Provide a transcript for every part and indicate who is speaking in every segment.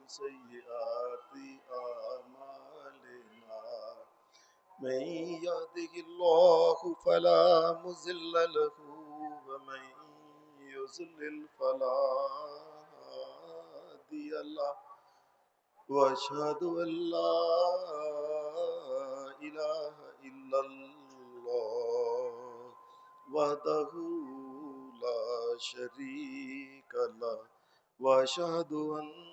Speaker 1: سيئات أعمالنا من يهده الله فلا مضل له ومن يضلل فلا هادي له وأشهد أن لا إله إلا الله وحده لا شريك له وأشهد أن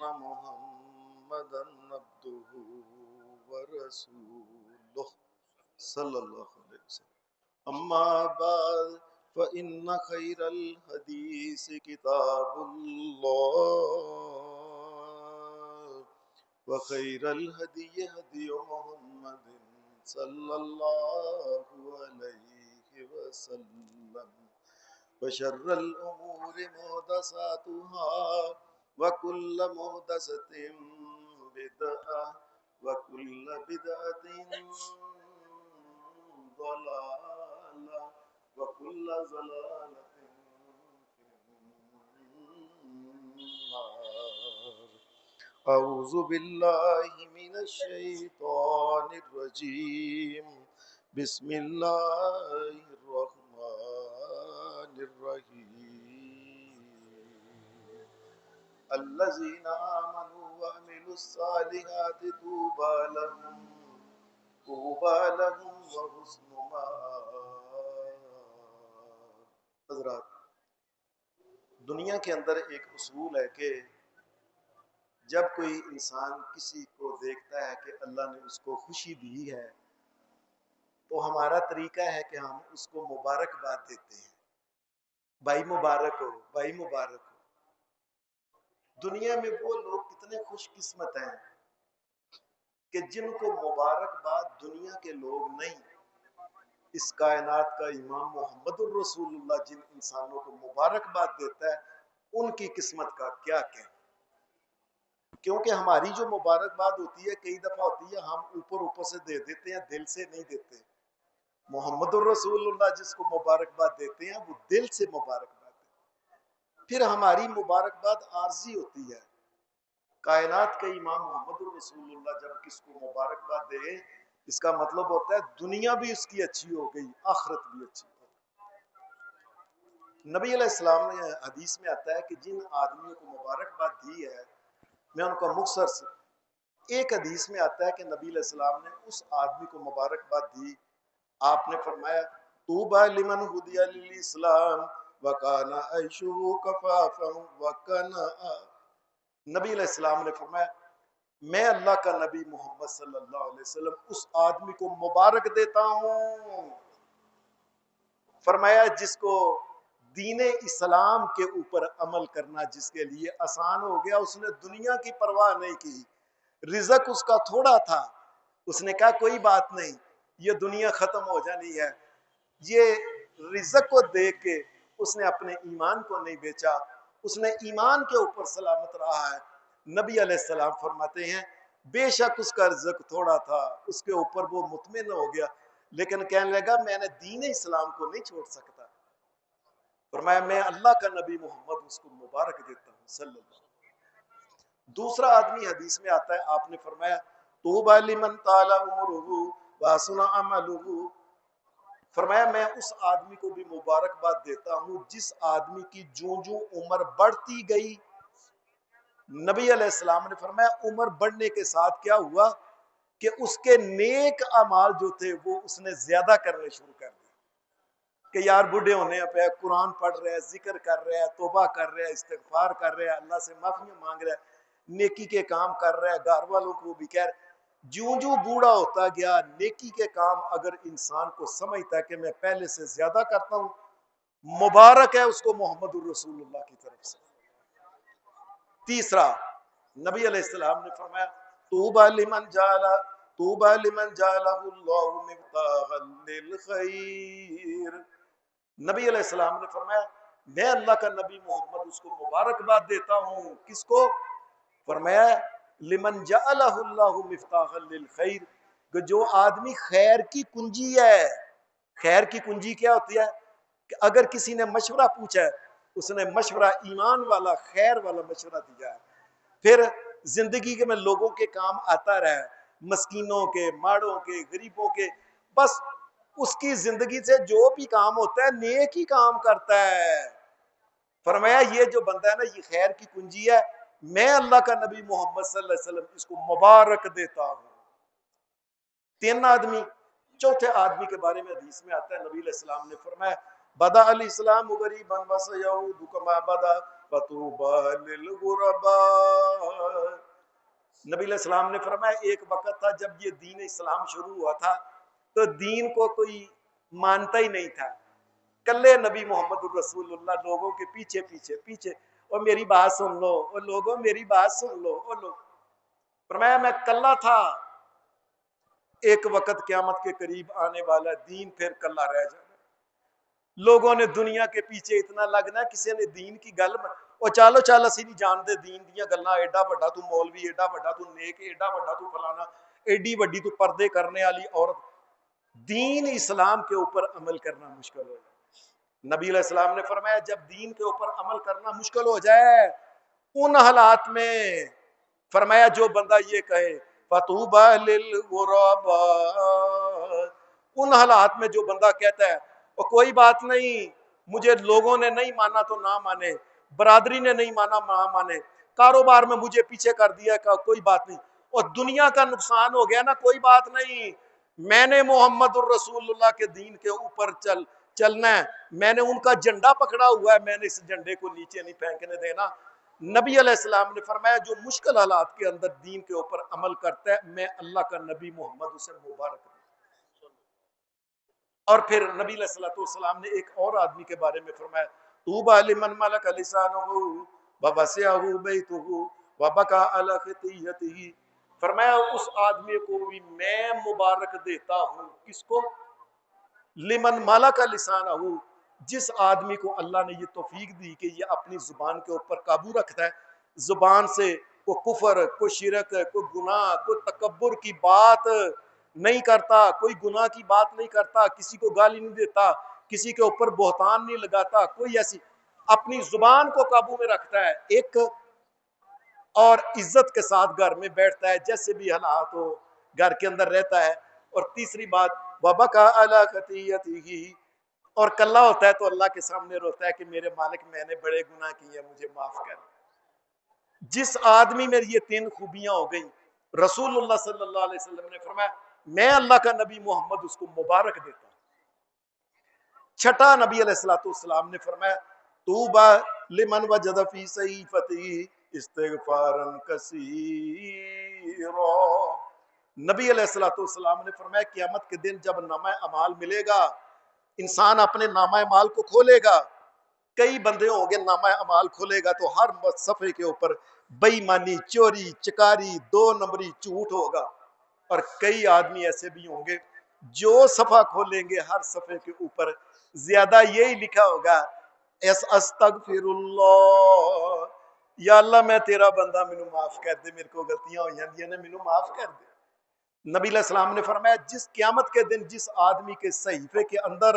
Speaker 1: محمدا عبده ورسوله صلى الله عليه وسلم. أما بعد فإن خير الحديث كتاب الله وخير الهدي هدي محمد صلى الله عليه وسلم وشر الأمور محدثاتها وكل محدثة بدعة وكل بدعة ضلالة وكل ضلالة في النار. أعوذ بالله من الشيطان الرجيم. بسم الله الرحمن الرحيم. الذين آمنوا وعملوا الصالحات طوبى لهم وحسن مآب. حضرات، دنیا کے اندر ایک اصول ہے کہ جب کوئی انسان کسی کو دیکھتا ہے کہ اللہ نے اس کو خوشی دی ہے تو ہمارا طریقہ ہے کہ ہم اس کو مبارکباد دیتے ہیں. بھائی مبارک ہو، بھائی مبارک ہو. دنیا میں وہ لوگ کتنے خوش قسمت ہیں کہ جن کو مبارکباد دنیا کے لوگ نہیں، اس کائنات کا امام محمد الرسول اللہ جن انسانوں کو مبارکباد دیتا ہے ان کی قسمت کا کیا کہیں. کیونکہ ہماری جو مبارکباد ہوتی ہے کئی دفعہ ہوتی ہے ہم اوپر سے دے دیتے ہیں، دل سے نہیں دیتے. محمد الرسول اللہ جس کو مبارکباد دیتے ہیں وہ دل سے مبارکباد دیتے ہیں. پھر ہماری مبارکباد عارضی ہوتی ہے. کائنات کے امام محمد الرسول اللہ جب کس کو مبارکباد دے اس کا مطلب ہوتا ہے دنیا بھی اس کی اچھی ہو گئی، آخرت بھی اچھی ہو گئی. نبی علیہ السلام نے حدیث میں آتا ہے کہ جن آدمیوں کو مبارکباد دی ہے میں ان کا مختصر سے ایک حدیث میں آتا ہے کہ نبی علیہ السلام نے اس آدمی کو مبارکباد دی. آپ نے فرمایا طوبی لمن ہدی للاسلام وکان عیشہ کفافا وکنا. نبی علیہ السلام نے فرمایا میں اللہ کا نبی محمد صلی اللہ علیہ وسلم اس آدمی کو مبارک دیتا ہوں، فرمایا جس کو دین اسلام کے اوپر عمل کرنا جس کے لیے آسان ہو گیا. اس نے دنیا کی پرواہ نہیں کی. رزق اس کا تھوڑا تھا، اس نے کہا کوئی بات نہیں، یہ دنیا ختم ہو جانی ہے. یہ رزق کو دیکھ کے اس نے اپنے ایمان کو نہیں بیچا، اس نے ایمان کے اوپر سلامت رہا ہے. نبی علیہ السلام فرماتے ہیں بے شک اس کا رزق تھوڑا تھا، اس کے اوپر وہ مطمئن ہو گیا، لیکن کہنے لگا میں نے دین اسلام کو نہیں چھوڑ سکتا. فرمایا میں اللہ کا نبی محمد اس کو مبارک دیتا ہوں صلی اللہ علیہ وسلم. دوسرا آدمی حدیث میں آتا ہے آپ نے فرمایا طوبی لمن طال عمرہ وحسن عملہ. فرمایا میں اس آدمی کو بھی مبارکباد دیتا ہوں جس آدمی کی جوں جوں عمر بڑھتی گئی. نبی علیہ السلام نے فرمایا عمر بڑھنے کے ساتھ کیا ہوا کہ اس کے نیک اعمال جو تھے وہ اس نے زیادہ کرنے شروع کر دیے کہ یار بوڑھے ہونے پہ قرآن پڑھ رہے ہیں، ذکر کر رہے ہیں، توبہ کر رہے ہیں، استغفار کر رہے ہیں، اللہ سے معافی مانگ رہے ہیں، نیکی کے کام کر رہے ہیں، گھر والوں کو بھی کہہ رہے. جوں جوں بوڑھا ہوتا گیا نیکی کے کام اگر انسان کو سمجھتا ہے کہ میں پہلے سے زیادہ کرتا ہوں مبارک ہے اس کو محمد الرسول اللہ کی طرف سے. تیسرا نبی علیہ السلام نے فرمایا طوبی لمن جعلہ اللہ مفتاحا للخیر. نبی علیہ السلام نے فرمایا میں اللہ کا نبی محمد اس کو مبارکباد دیتا ہوں. کس کو؟ فرمایا لمن جعلہ اللہ مفتاحا للخیر، کہ جو آدمی خیر کی کنجی ہے. خیر کی کنجی کیا ہوتی ہے کہ اگر کسی نے مشورہ پوچھا ہے اس نے مشورہ ایمان والا خیر والا مشورہ دیا ہے. پھر زندگی کے میں لوگوں کے کام آتا رہے، مسکینوں کے، ماڑوں کے، غریبوں کے، بس اس کی زندگی سے جو بھی کام ہوتا ہے نیک ہی کام کرتا ہے۔ فرمایا یہ جو بندہ ہے نا یہ خیر کی کنجی ہے، میں اللہ کا نبی محمد صلی اللہ علیہ وسلم اس کو مبارک دیتا ہوں۔ 3 آدمی، چوتھے آدمی کے بارے میں حدیث میں آتا ہے، نبی علیہ السلام نے فرمایا بدا الاسلام غریبا وسیعود کما بدا فطوبى للغرباء۔ نبی علیہ السلام نے فرمایا ایک وقت تھا جب یہ دین اسلام شروع ہوا تھا تو دین کو کوئی مانتا ہی نہیں تھا، کلے نبی محمد الرسول اللہ لوگوں کے پیچھے پیچھے پیچھے، اور میری بات سن لو، اور لوگوں میری بات سن لو، اور لوگ فرمایا میں کلہ تھا، ایک وقت قیامت کے قریب آنے والا دین پھر کلہ رہ جانا، لوگوں نے دنیا کے پیچھے اتنا لگنا، کسی نے دین کی گل اور چالو چال اسی نہیں جانتے دین دیا گلاں، ایڈا بڑا تو مولوی، ایڈا بڑا تو نیک، ایڈا بڑا تو فلانا، ایڈی بڑی تو پردے کرنے والی عورت۔ دین اسلام کے اوپر عمل کرنا مشکل ہو جائے، نبی علیہ السلام نے فرمایا جب دین کے اوپر عمل کرنا مشکل ہو جائے ان حالات میں، فرمایا جو بندہ یہ کہے فَطُوبَى لِلْغُرَبَاء، ان حالات میں جو بندہ کہتا ہے اور کوئی بات نہیں، مجھے لوگوں نے نہیں مانا تو نہ مانے، برادری نے نہیں مانا نہ مانے، کاروبار میں مجھے پیچھے کر دیا کوئی بات نہیں، اور دنیا کا نقصان ہو گیا نا کوئی بات نہیں، میں نے محمد الرسول اللہ کے دین کے اوپر چلنا ہے، میں نے ان کا جھنڈا پکڑا ہوا ہے، میں نے اس جھنڈے کو نیچے نہیں پھینکنے دینا۔ نبی علیہ السلام نے فرمایا جو مشکل حالات کے اندر دین کے اوپر عمل کرتا ہے میں اللہ کا نبی محمد اسے مبارک ہوں۔ اور پھر نبی علیہ السلام نے ایک اور آدمی کے بارے میں فرمایا طوبیٰ لمن ملک لسانہ ووسعہ بیتہ وبکى علی خطیئتہ، فرمایا اس آدمی کو بھی میں مبارک دیتا ہوں، کس کو؟ لمن ملک لسانہ، جس آدمی کو اللہ نے یہ توفیق دی کہ یہ اپنی زبان کے اوپر قابو رکھتا ہے، زبان سے کوئی کفر، کوئی شرک، کوئی گناہ، کوئی تکبر کی بات نہیں کرتا، کوئی گناہ کی بات نہیں کرتا، کسی کو گالی نہیں دیتا، کسی کے اوپر بہتان نہیں لگاتا، کوئی ایسی اپنی زبان کو قابو میں رکھتا ہے، ایک اور عزت کے ساتھ گھر میں بیٹھتا ہے، جیسے بھی حالات ہو گھر کے اندر رہتا ہے، اور تیسری بات وَبَكَى عَلَى خَطِيئَتِهِ، اور کلہ ہوتا ہے تو اللہ کے سامنے روتا ہے کہ میرے مالک میں نے بڑے گناہ کیے ہیں مجھے معاف کر۔ جس آدمی میں یہ 3 خوبیاں ہو گئی، رسول اللہ صلی اللہ علیہ وسلم نے فرمایا میں اللہ کا نبی محمد اس کو مبارک دیتا ہوں۔ چھٹا نبی علیہ السلام نے فرمایا طوبیٰ لمن وجد فی صحیفتہ استغفارا کثیرا، نبی علیہ السلام نے فرمایا قیامت کے دن جب نامہ اعمال ملے گا، انسان اپنے نامہ اعمال کو کھولے گا، کئی بندے ہوں گے، نامہ اعمال کھولے گا تو ہر صفحے کے اوپر بے ایمانی، چوری، چکاری، 2 نمبری، جھوٹ ہوگا، اور کئی آدمی ایسے بھی ہوں گے جو صفحہ کھولیں گے ہر صفحے کے اوپر زیادہ یہی لکھا ہوگا استغفر اللہ، یا اللہ میں تیرا بندہ، مینوں معاف کر دے، میرے کو غلطیاں ہوئی ہیں نے، مینوں معاف کر دے۔ نبی علیہ السلام نے فرمایا جس قیامت کے دن جس آدمی کے صحیفے کے اندر،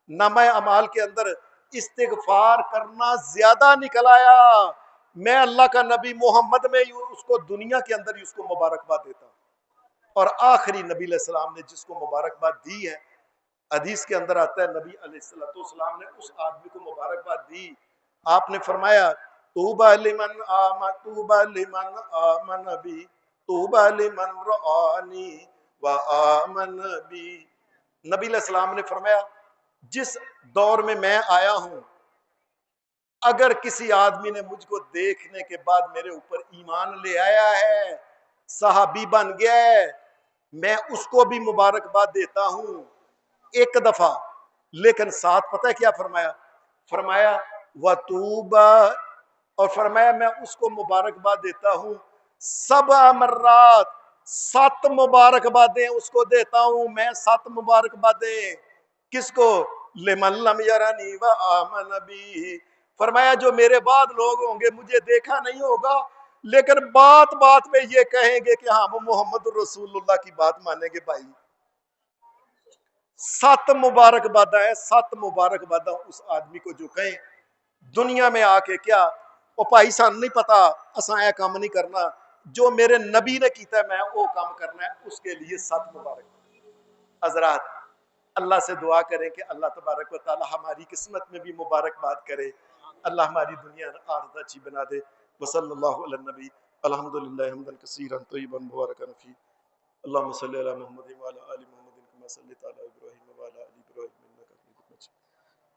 Speaker 1: نامہ اعمال کے اندر استغفار کرنا زیادہ نکل آیا، میں اللہ کا نبی محمد میں اس کو دنیا کے اندر ہی اس کو مبارکباد دیتا ہوں۔ اور آخری نبی علیہ السلام نے جس کو مبارکباد دی ہے، حدیث کے اندر آتا ہے نبی علیہ السلام نے اس آدمی کو مبارکباد دی، آپ نے فرمایا طوبیٰ لمن آمن بی طوبیٰ لمن رآنی وآمن بی، نبی علیہ السلام نے فرمایا جس دور میں آیا ہوں اگر کسی آدمی نے مجھ کو دیکھنے کے بعد میرے اوپر ایمان لے آیا ہے، صحابی بن گیا ہے، میں اس کو بھی مبارکباد دیتا ہوں 1 دفعہ، لیکن ساتھ پتہ ہے کیا فرمایا؟ فرمایا وَطُوبَى، اور فرمایا میں اس کو مبارکباد دیتا ہوں 7 مرات، 7 مبارکبادیں اس کو دیتا ہوں میں، 7 مبارکبادیں، کس کو؟ لمن لم یرنی وآمن بی، فرمایا جو میرے بعد لوگ ہوں گے مجھے دیکھا نہیں ہوگا لیکن بات بات میں یہ کہیں گے کہ ہاں وہ محمد الرسول اللہ کی بات مانیں گے بھائی۔ 7 مبارکبادیں ہیں، 7 مبارکبادیں اس آدمی کو جو کہیں دنیا میں آ کے کیا او بھائی سان نہیں پتا اساں اے کام نہیں کرنا، جو میرے نبی نے کیتا ہے میں وہ کام کرنا ہے، اس کے لیے 7 مبارک۔ حضرات اللہ سے دعا کریں کہ اللہ تبارک و تعالی ہماری قسمت میں بھی مبارکباد کرے، اللہ ہماری دنیا آخرت اچھی بنا دے۔ وصلی اللہ علی النبی الحمدللہ حمدا کثیرا طیبا مبارکا فیہ، اللہم صلی علی محمد وعلی آل محمد کما صلیت علی ابراہیم وعلی آل ابراہیم انک حمید مجید،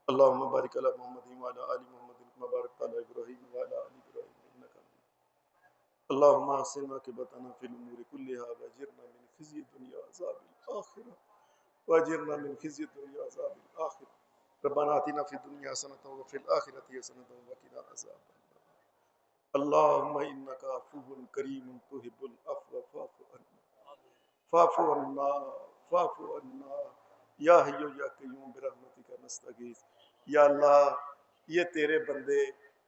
Speaker 1: اللہم بارک علی محمد وعلی آل محمد کما بارکت علی ابراہیم وعلی آل ابراہیم انک حمید مجید، اللہم احسن عاقبتنا فی الامور کلها واجرنا من خزي الدنیا وعذاب الآخرة، واجرنا من خزي الدنيا وعذاب الآخرة، ربنا آتنا في الدنيا حسنة وفي الآخرة حسنة وقنا عذاب النار، اللهم إنك عفو كريم تحب العفو فاعف عنا فاعف عنا یا حی یا قیوم برحمتک نستغیث۔ یا اللہ یہ تیرے بندے،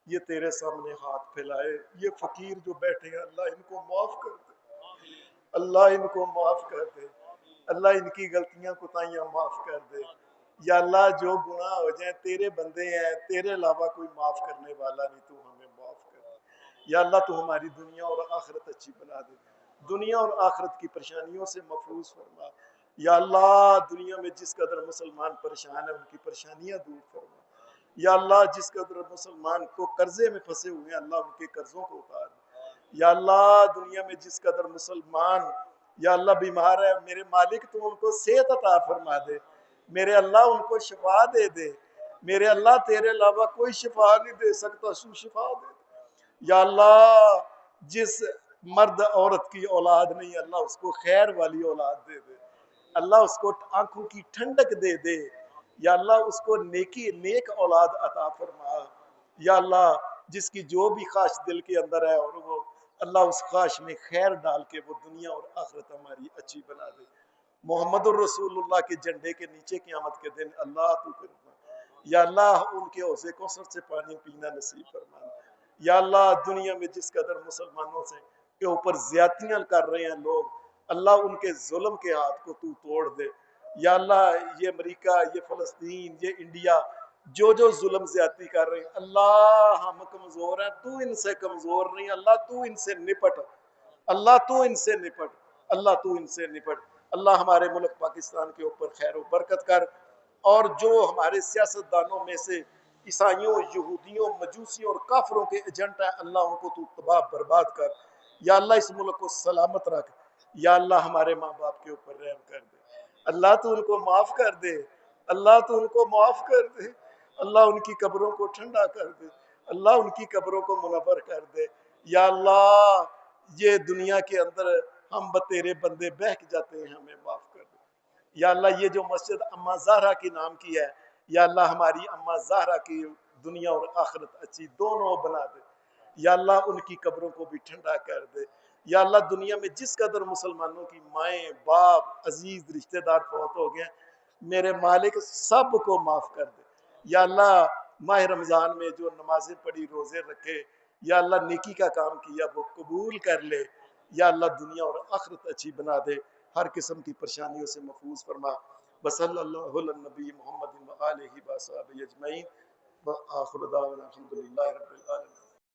Speaker 1: یہ تیرے سامنے ہاتھ پھیلائے، یہ فقیر جو بیٹھے ہیں اللہ ان کو معاف کر دے، اللہ ان کو معاف کر دے، اللہ ان کی غلطیاں کوتاہیاں معاف کر دے۔ یا اللہ جو گناہ ہو جائیں تیرے بندے ہیں، تیرے علاوہ کوئی معاف کرنے والا نہیں، تو ہمیں معاف کر دے۔ یا اللہ تو ہماری دنیا اور آخرت اچھی بنا دے، دنیا اور آخرت کی پریشانیوں سے محفوظ فرما۔ یا اللہ دنیا میں جس قدر مسلمان پریشان ہیں ان کی پریشانیاں دور فرما۔ یا اللہ جس قدر مسلمان کو قرضے میں پھنسے ہوئے ہیں اللہ ان کے قرضوں کو اتار دے۔ یا اللہ دنیا میں جس قدر مسلمان یا اللہ بیمار ہے میرے مالک تو ان کو صحت عطا فرما دے، میرے اللہ ان کو شفا دے دے، میرے اللہ تیرے علاوہ کوئی شفا نہیں دے سکتا، تو شفا دے دے۔ یا اللہ جس مرد عورت کی اولاد نہیں اللہ اس کو خیر والی اولاد دے دے، اللہ اس کو آنکھوں کی ٹھنڈک دے دے، یا اللہ اس کو نیک اولاد عطا فرما۔ یا اللہ جس کی جو بھی خواہش دل کے اندر ہے اور وہ اللہ اس خواہش میں خیر ڈال کے وہ دنیا اور آخرت ہماری اچھی بنا دے۔ محمد الرسول اللہ کے جھنڈے کے نیچے قیامت کے دن اللہ تو کرنا، یا اللہ ان کے حوض کوثر سے پانی پینا نصیب فرمانا۔ یا اللہ دنیا میں جس قدر مسلمانوں سے کے اوپر زیادتیاں کر رہے ہیں لوگ، اللہ ان کے ظلم کے ہاتھ کو تو توڑ دے۔ یا اللہ یہ امریکہ، یہ فلسطین، یہ انڈیا جو ظلم زیادتی کر رہے ہیں اللہ ہم کمزور ہیں، تو ان سے کمزور نہیں، اللہ تو ان سے نپٹ، اللہ تو ان سے نپٹ، اللہ تو ان سے نپٹ۔ اللہ ہمارے ملک پاکستان کے اوپر خیر و برکت کر، اور جو ہمارے سیاستدانوں میں سے عیسائیوں، یہودیوں، مجوسیوں اور کافروں کے ایجنٹ ہیں اللہ ان کو تو تباہ برباد کر۔ یا اللہ اس ملک کو سلامت رکھ۔ یا اللہ ہمارے ماں باپ کے اوپر رحم کر دے، اللہ تو ان کو معاف کر دے، اللہ تو ان کو معاف کر دے، اللہ ان کی قبروں کو ٹھنڈا کر دے، اللہ ان کی قبروں کو منور کر دے۔ یا اللہ یہ دنیا کے اندر ہم تیرے بندے بہک جاتے ہیں ہمیں معاف کر دے۔ یا اللہ یہ جو مسجد اماں زہرا کی نام کی ہے یا اللہ ہماری اماں زہرا کی دنیا اور آخرت اچھی دونوں بنا دے۔ یا اللہ ان کی قبروں کو بھی ٹھنڈا کر دے۔ یا اللہ دنیا میں جس قدر مسلمانوں کی مائیں باپ عزیز رشتہ دار فوت ہو گئے میرے مالک سب کو معاف کر دے۔ یا اللہ ماہ رمضان میں جو نمازیں پڑھی، روزے رکھے، یا اللہ نیکی کا کام کیا وہ قبول کر لے۔ یا اللہ دنیا اور آخرت اچھی بنا دے، ہر قسم کی پریشانیوں سے محفوظ فرما۔ وصلی اللہ علی النبی محمد و آلہ و صحبہ اجمعین، وآخر دعوانا الحمدللہ رب العالمین۔